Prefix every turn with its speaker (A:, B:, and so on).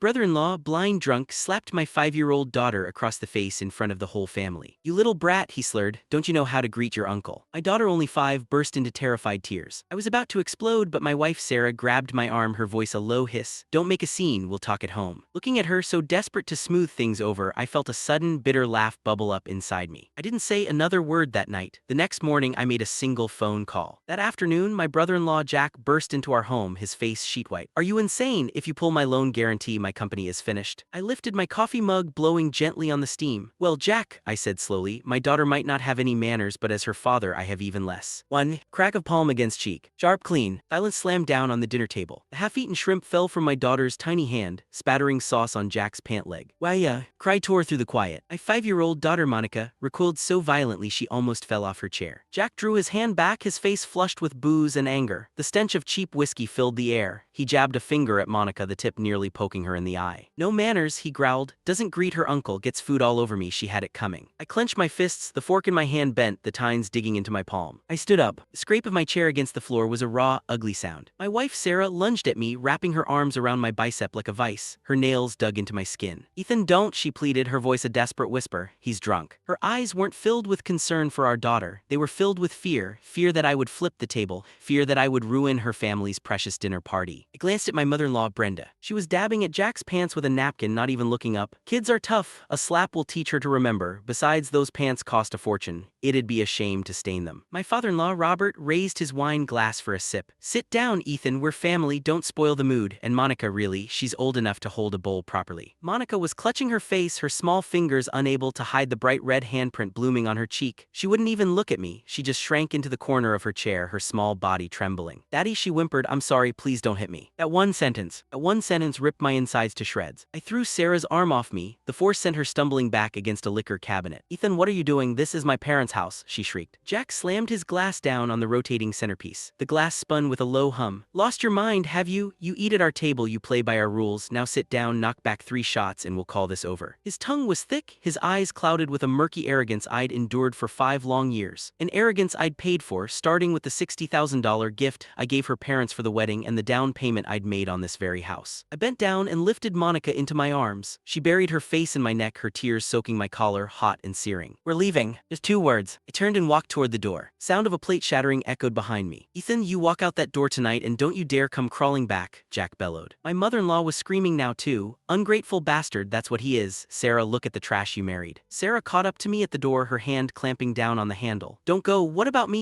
A: Brother-in-law, blind drunk, slapped my 5-year-old daughter across the face in front of the whole family. "You little brat," he slurred, "don't you know how to greet your uncle?" My daughter, only 5, burst into terrified tears. I was about to explode, but my wife Sarah grabbed my arm, her voice a low hiss. "Don't make a scene, we'll talk at home." Looking at her, so desperate to smooth things over, I felt a sudden, bitter laugh bubble up inside me. I didn't say another word that night. The next morning, I made a single phone call. That afternoon, my brother-in-law Jack burst into our home, his face sheet white. "Are you insane? If you pull my loan guarantee, my company is finished." I lifted my coffee mug, blowing gently on the steam. "Well, Jack," I said slowly, "my daughter might not have any manners, but as her father I have even less." One crack of palm against cheek. Sharp, clean. Silence slammed down on the dinner table. The half-eaten shrimp fell from my daughter's tiny hand, spattering sauce on Jack's pant leg. "Why, cry tore through the quiet. My 5-year-old daughter Monica recoiled so violently she almost fell off her chair. Jack drew his hand back, his face flushed with booze and anger. The stench of cheap whiskey filled the air. He jabbed a finger at Monica, the tip nearly poking her in the eye. "No manners," he growled. "Doesn't greet her uncle, gets food all over me, she had it coming." I clenched my fists, the fork in my hand bent, the tines digging into my palm. I stood up. The scrape of my chair against the floor was a raw, ugly sound. My wife Sarah lunged at me, wrapping her arms around my bicep like a vice. Her nails dug into my skin. "Ethan, don't," she pleaded, her voice a desperate whisper. "He's drunk." Her eyes weren't filled with concern for our daughter. They were filled with fear. Fear that I would flip the table. Fear that I would ruin her family's precious dinner party. I glanced at my mother-in-law Brenda. She was dabbing at Jack's pants with a napkin, not even looking up. "Kids are tough. A slap will teach her to remember. Besides, those pants cost a fortune. It'd be a shame to stain them." My father-in-law Robert raised his wine glass for a sip. "Sit down, Ethan, we're family, don't spoil the mood. And Monica, really, she's old enough to hold a bowl properly." Monica was clutching her face, her small fingers unable to hide the bright red handprint blooming on her cheek. She wouldn't even look at me. She just shrank into the corner of her chair, her small body trembling. "Daddy," she whimpered, "I'm sorry, please don't hit me." That one sentence ripped my insides to shreds. I threw Sarah's arm off me. The force sent her stumbling back against a liquor cabinet. "Ethan, what are you doing? This is my parents' house," she shrieked. Jack slammed his glass down on the rotating centerpiece. The glass spun with a low hum. "Lost your mind, have you? You eat at our table, you play by our rules. Now sit down, knock back 3 shots, and we'll call this over." His tongue was thick, his eyes clouded with a murky arrogance I'd endured for 5 long years. An arrogance I'd paid for, starting with the $60,000 gift I gave her parents for the wedding and the down payment I'd made on this very house. I bent down and lifted Monica into my arms. She buried her face in my neck, her tears soaking my collar, hot and searing. "We're leaving." Just 2 words. I turned and walked toward the door. Sound of a plate shattering echoed behind me. "Ethan, you walk out that door tonight and don't you dare come crawling back," Jack bellowed. My mother-in-law was screaming now too. "Ungrateful bastard, that's what he is. Sarah, look at the trash you married." Sarah caught up to me at the door, her hand clamping down on the handle. "Don't go, what about me?"